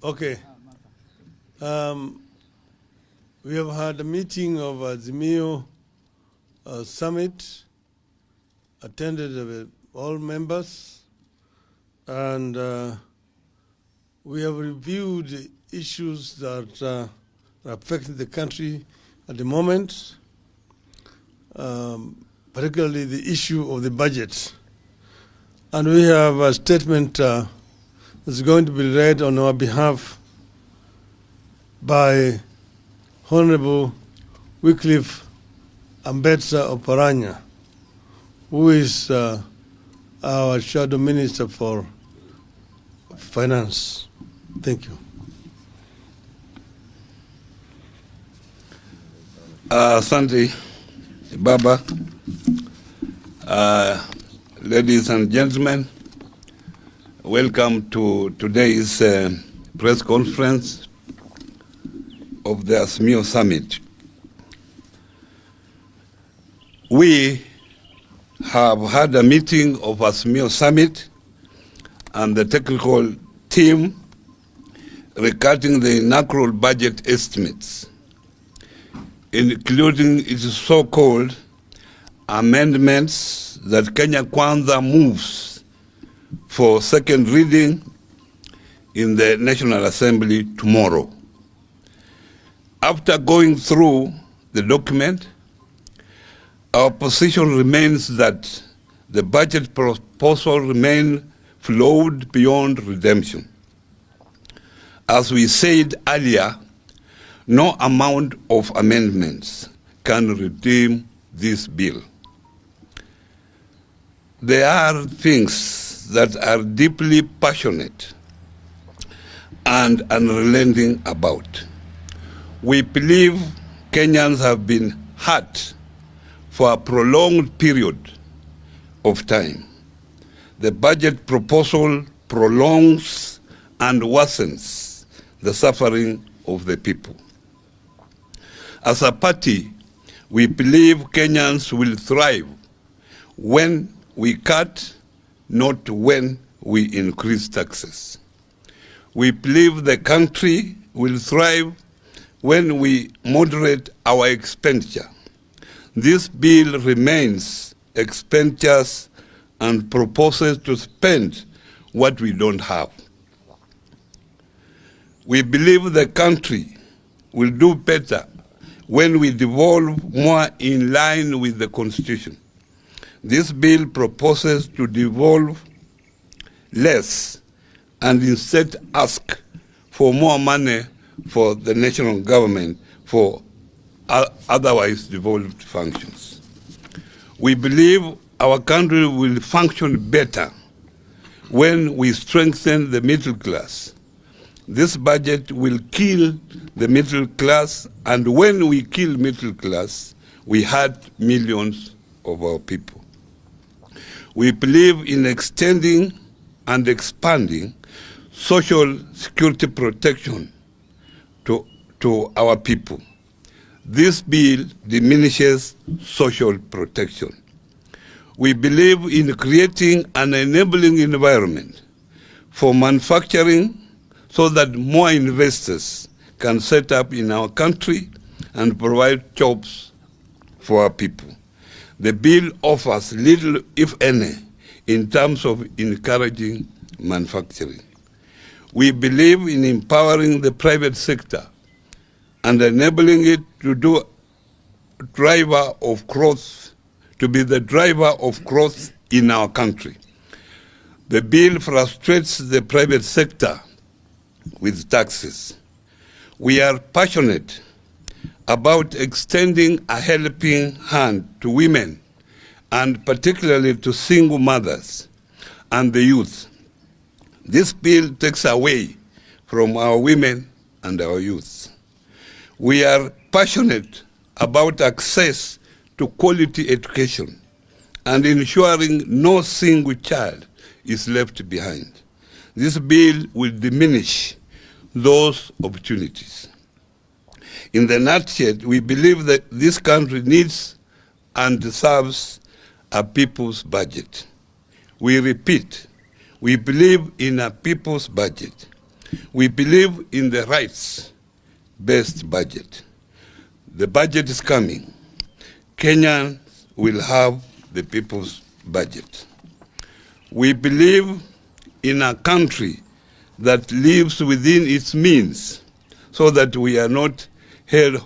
Okay. We have had a meeting of Azimio summit, attended with all members, and we have reviewed the issues that are affecting the country at the moment, particularly the issue of the budget. And we have a statement that's going to be read on our behalf by Honorable Wycliffe Ambetsa Oparanya, who is our Shadow Minister for Finance. Thank you. Asante, Baba. Ladies and gentlemen, welcome to today's press conference of the Azimio Summit. We have had a meeting of Azimio Summit and the technical team regarding the inaugural budget estimates, including its so-called amendments that Kenya Kwanza moves for second reading in the National Assembly tomorrow. After going through the document, our position remains that the budget proposal remains flawed beyond redemption. As we said earlier, no amount of amendments can redeem this bill. There are things that are deeply passionate and unrelenting about. We believe Kenyans have been hurt for a prolonged period of time. The budget proposal prolongs and worsens the suffering of the people. As a party, we believe Kenyans will thrive when we cut, not when we increase taxes. We believe the country will thrive when we moderate our expenditure. This bill remains expenditures and proposes to spend what we don't have. We believe the country will do better when we devolve more in line with the Constitution. This bill proposes to devolve less and instead ask for more money for the national government for otherwise devolved functions. We believe our country will function better when we strengthen the middle class. This budget will kill the middle class, and when we kill middle class, we hurt millions of our people. We believe in extending and expanding social security protection to our people. This bill diminishes social protection. We believe in creating an enabling environment for manufacturing so that more investors can set up in our country and provide jobs for our people. The bill offers little, if any, in terms of encouraging manufacturing. We believe in empowering the private sector and enabling it to be the driver of growth in our country. The bill frustrates the private sector with taxes. We are passionate about extending a helping hand to women, and particularly to single mothers and the youth. This bill takes away from our women and our youth. We are passionate about access to quality education and ensuring no single child is left behind. This bill will diminish those opportunities. In the nutshell, we believe that this country needs and deserves a people's budget. We repeat, we believe in a people's budget. We believe in the rights-based budget. The budget is coming. Kenyans will have the people's budget. We believe in a country that lives within its means so that we are not held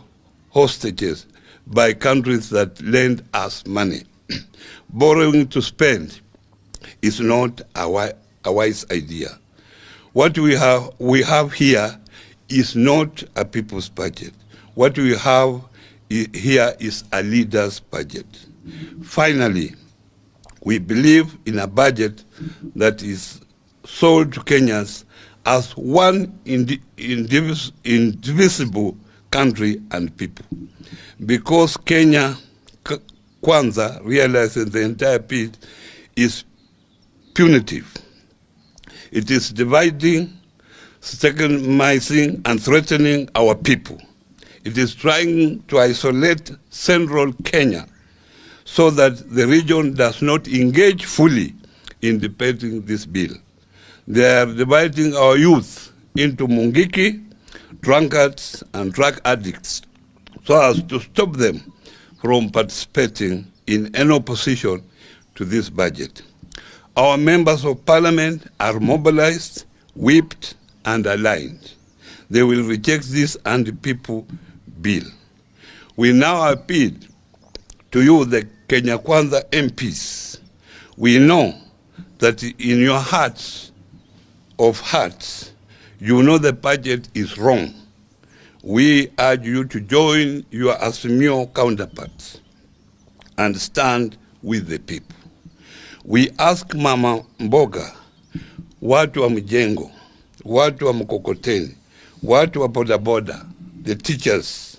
hostages by countries that lend us money. Borrowing to spend is not a wise idea. What we have here is not a people's budget. What we have here is a leader's budget. Finally, we believe in a budget that is sold to Kenyans as one indivisible country and people. Because Kenya Kwanza realizes the entire piece is punitive. It is dividing, stigmatizing, and threatening our people. It is trying to isolate central Kenya so that the region does not engage fully in debating this bill. They are dividing our youth into mungiki, drunkards, and drug addicts so as to stop them from participating in any opposition to this budget. Our members of parliament are mobilized, whipped, and aligned. They will reject this anti-people bill. We now appeal to you, the Kenya Kwanza MPs. We know that in your hearts of hearts, you know the budget is wrong. We urge you to join your Azimio counterparts and stand with the people. We ask Mama Mboga, watu wa mjengo, watu wa mkokoteni, watu wa bodaboda, the teachers,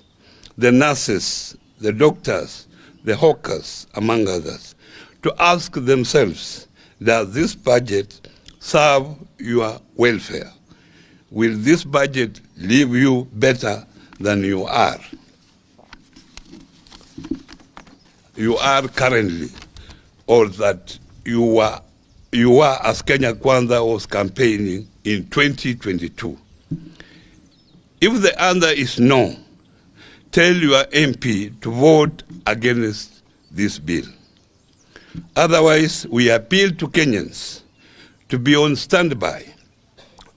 the nurses, the doctors, the hawkers, among others, to ask themselves, does this budget serve your welfare? Will this budget leave you better than you are? You are currently, or that you were as Kenya Kwanza was campaigning in 2022. If the answer is no, tell your MP to vote against this bill. Otherwise, we appeal to Kenyans to be on standby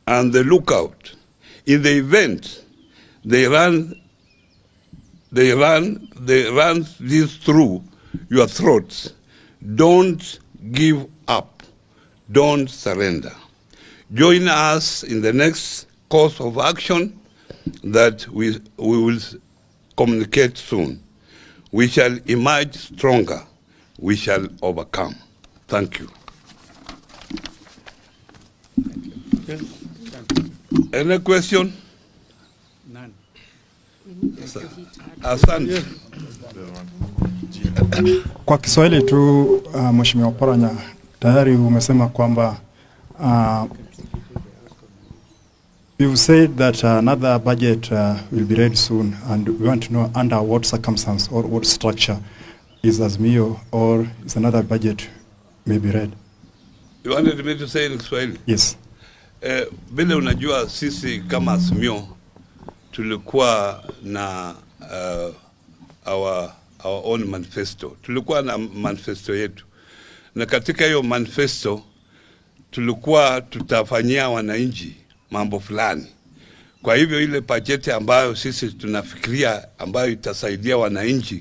and the lookout. In the event they run this through your throats, don't give up, don't surrender. Join us in the next course of action that we will communicate soon. We shall emerge stronger. We shall overcome. Thank you. Any question? None. Asante. Kwa Kiswahili tu, Mheshimiwa Oparanya, tayari umesema kwamba you've said that another budget will be read soon, and we want to know under what circumstance or what structure is Azimio or is another budget may be read. You wanted me to say in Kiswahili? Yes. Vile unajua sisi kama Azimio tulikuwa na our own manifesto. Tulikuwa na manifesto yetu. Na katika hiyo manifesto tulikuwa tutafanyia wananchi mambo fulani. Kwa hivyo ile bajeti ambayo sisi tunafikiria ambayo itasaidia wananchi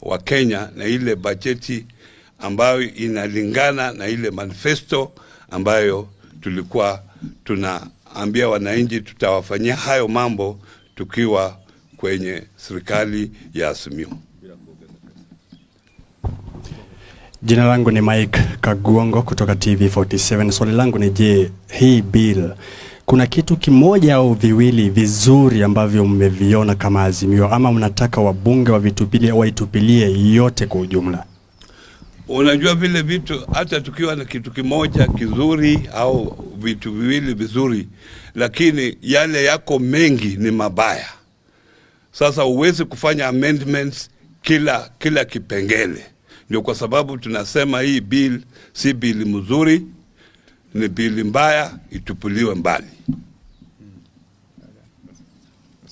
wa Kenya na ile bajeti ambayo inalingana na ile manifesto ambayo tulikuwa tunaambia wananchi tutawafanyia hayo mambo tukiwa kwenye serikali ya Azimio. Jina langu ni Mike Kaguongo kutoka TV47. Swali langu ni je, hii bill kuna kitu kimoja au viwili vizuri ambavyo mmeviona kama Azimio ama mnataka wabunge waitupilie yote kwa ujumla? Unajua vile vitu hata tukiwa na kitu kimoja kizuri au vitu viwili vizuri, lakini yale yako mengi ni mabaya. Sasa uwezi kufanya amendments kila kipengele. Ndio kwa sababu tunasema hii bill si bill mzuri, ni bill mbaya, itupuliwe mbali.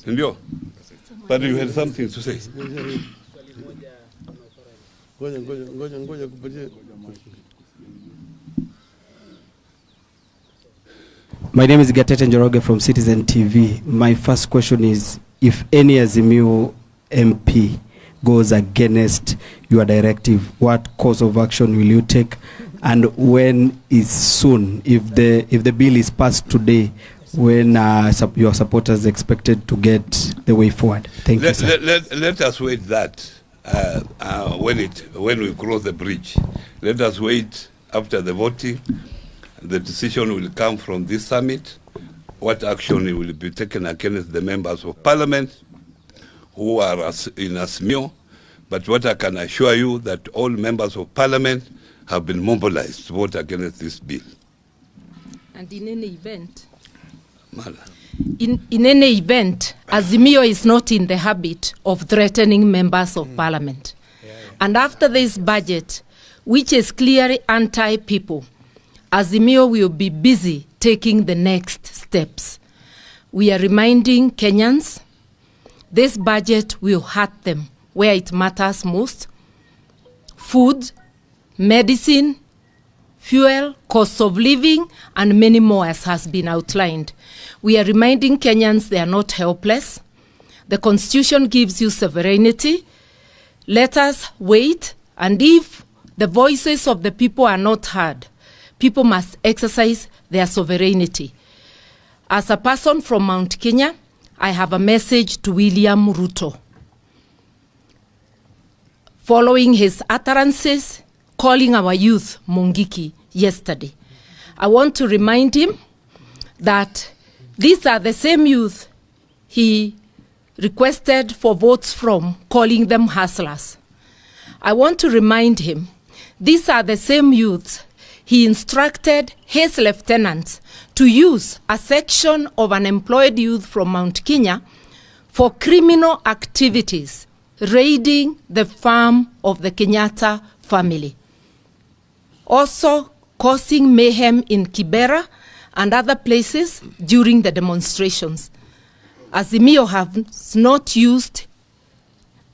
Ndio. But you had something to say. Ngoja kupatia. My name is Gatete Njoroge from Citizen TV. My first question is, if any Azimio MP goes against your directive, what course of action will you take? And when is soon, if the bill is passed today, when your supporters expected to get the way forward? Thank you, sir. Let us wait that when we cross the bridge. Let us wait after the voting. The decision will come from this summit. What action will be taken against the members of parliament who are in Azimio. But what I can assure you that all members of parliament have been mobilized to vote against this bill. And in any event, in any event, Azimio is not in the habit of threatening members of parliament. And after this budget, which is clearly anti-people, Azimio will be busy taking the next steps. We are reminding Kenyans, this budget will hurt them where it matters most: food, medicine, fuel, cost of living, and many more, as has been outlined. We are reminding Kenyans they are not helpless. The Constitution gives you sovereignty. Let us wait, and if the voices of the people are not heard, people must exercise their sovereignty. As a person from Mount Kenya, I have a message to William Ruto. Following his utterances, calling our youth Mungiki yesterday, I want to remind him that these are the same youth he requested for votes from, calling them hustlers. I want to remind him these are the same youths he instructed his lieutenants to use a section of unemployed youth from Mount Kenya for criminal activities, raiding the farm of the Kenyatta family, also causing mayhem in Kibera and other places during the demonstrations. Azimio has not used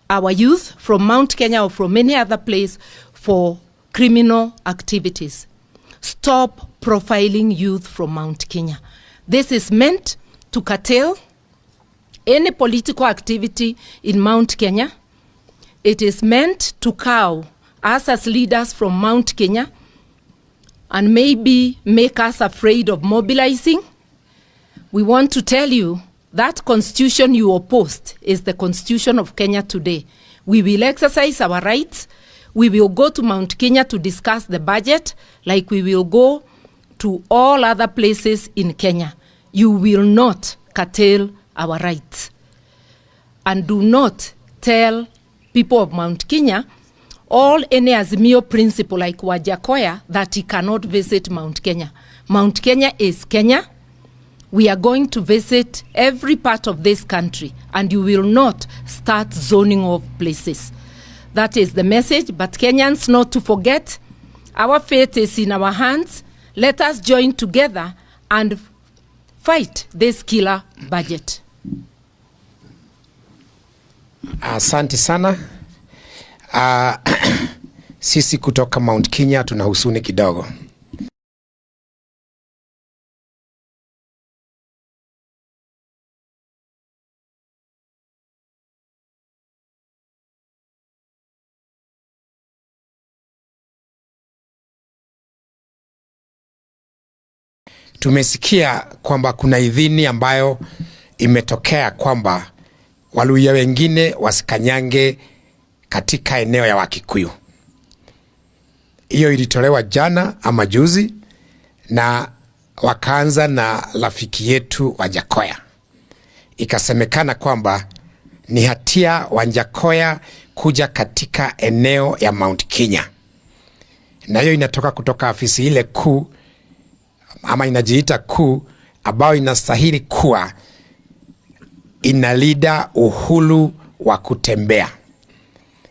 our youth from Mount Kenya or from any other place for criminal activities. Stop profiling youth from Mount Kenya. This is meant to curtail any political activity in Mount Kenya. It is meant to cow us as leaders from Mount Kenya and maybe make us afraid of mobilizing. We want to tell you that constitution you opposed is the constitution of Kenya today. We will exercise our rights. We will go to Mount Kenya to discuss the budget like we will go to all other places in Kenya. You will not curtail our rights. And do not tell people of Mount Kenya all any Azimio principle like Wajakoya that he cannot visit Mount Kenya. Mount Kenya is Kenya. We are going to visit every part of this country, and you will not start zoning off places. That is the message, but Kenyans not to forget, our fate is in our hands. Let us join together and fight this killer budget. Asante sana. Sisi kutoka Mount Kenya tuna huzuni kidogo. Tumesikia kwamba kuna idhini ambayo imetokea kwamba Waluhya wengine wasikanyange katika eneo ya Wakikuyu. Hiyo ilitolewa jana ama juzi, na wakaanza na rafiki yetu Wajakoya. Ikasemekana kwamba ni hatia Wajakoya kuja katika eneo ya Mount Kenya. Na hiyo inatoka kutoka afisi ile kuu ama inajiita kuu ambayo inastahili kuwa inalida uhuru wa kutembea.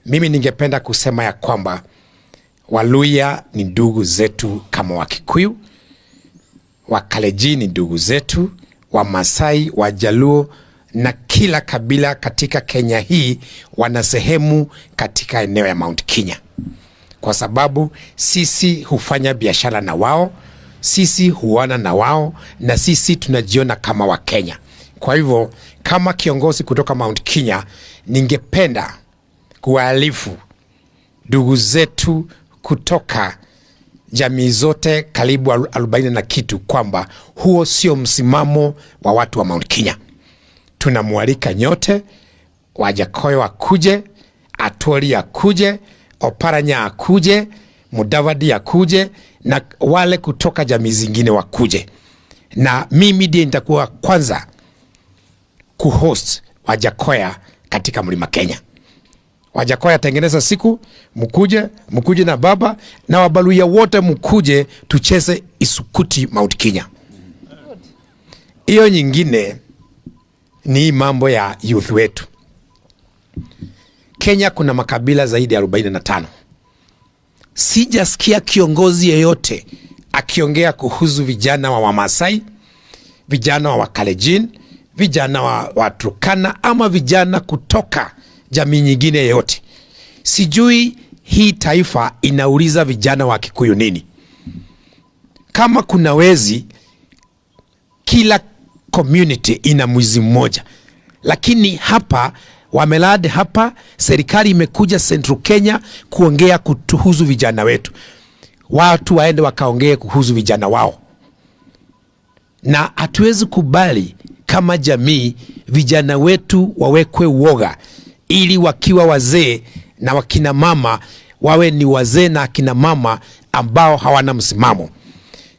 Mimi ningependa kusema ya kwamba Waluhya ni ndugu zetu kama Wakikuyu, Wakalenjin ni ndugu zetu, Wamasai, Wajaluo na kila kabila katika Kenya hii wana sehemu katika eneo ya Mount Kenya, kwa sababu sisi hufanya biashara na wao, sisi huona na wao, na sisi tunajiona kama wa Kenya. Kwa hivyo kama kiongozi kutoka Mount Kenya, ningependa kuwaalifu ndugu zetu kutoka jamii zote karibu 40 na kitu kwamba huo sio msimamo wa watu wa Mount Kenya. Tunamwalika nyote, Wajakoya akuje, Atwoli akuje, Oparanya akuje, Mudavadi akuje, na wale kutoka jamii zingine wakuje. Na mimi ndiye nitakuwa kwanza kuhost Wajakoya katika Mlima Kenya. Wajakoya tengeneza siku, mkuje na baba na Wabaluya wote mkuje tucheze isukuti Mount Kenya. Hiyo nyingine ni mambo ya youth wetu. Kenya kuna makabila zaidi ya 45. Sijasikia kiongozi yeyote akiongea kuhusu vijana wa Wamasai, vijana wa Wakalejin, vijana wa Turkana ama vijana kutoka jamii nyingine yote. Sijui hii taifa inauliza vijana wa Kikuyu nini. Kama kuna wezi, kila community ina mwizi mmoja. Lakini hapa wamelade hapa, serikali imekuja Central Kenya kuongea kuhusu vijana wetu. Watu waende wakaongee kuhusu vijana wao. Na hatuwezi kubali kama jamii vijana wetu wawekwe uoga, ili wakiwa wazee na wakina mama wawe ni wazee na akina mama ambao hawana msimamo.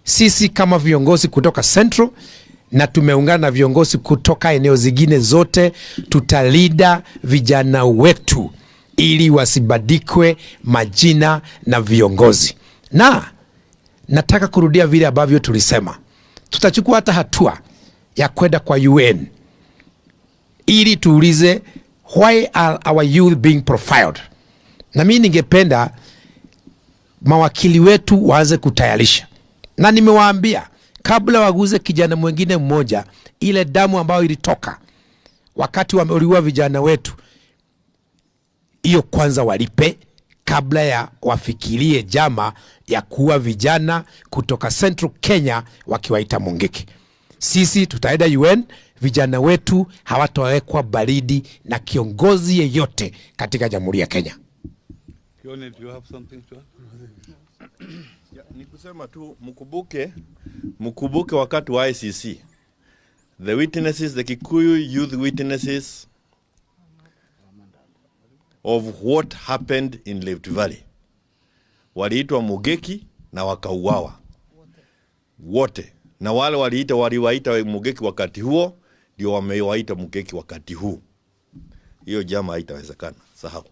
Sisi kama viongozi kutoka Central na tumeungana na viongozi kutoka eneo zingine zote, tutalida vijana wetu ili wasibadikwe majina na viongozi. Na nataka kurudia vile ambavyo tulisema, tutachukua hata hatua ya kwenda kwa UN ili tuulize why are our youth being profiled. Na mimi ningependa mawakili wetu waanze kutayarisha. Na nimewaambia kabla waguze kijana mwingine mmoja, ile damu ambayo ilitoka wakati wameuliwa vijana wetu, hiyo kwanza walipe kabla ya wafikirie jama ya kuwa vijana kutoka Central Kenya wakiwaita Mungiki. Sisi tutaenda UN, vijana wetu hawatawekwa baridi na kiongozi yeyote katika Jamhuri ya Kenya. Kiongozi, do you have something to add? Ni kusema tu mkubuke wakati wa ICC. The witnesses, the Kikuyu youth witnesses of what happened in Rift Valley. Waliitwa Mugeki na wakauawa. Wote. Na wale waliwaita Mugeki wakati huo, ndio wamewaita Mugeki wakati huu. Hiyo jama haitawezekana. Sahau.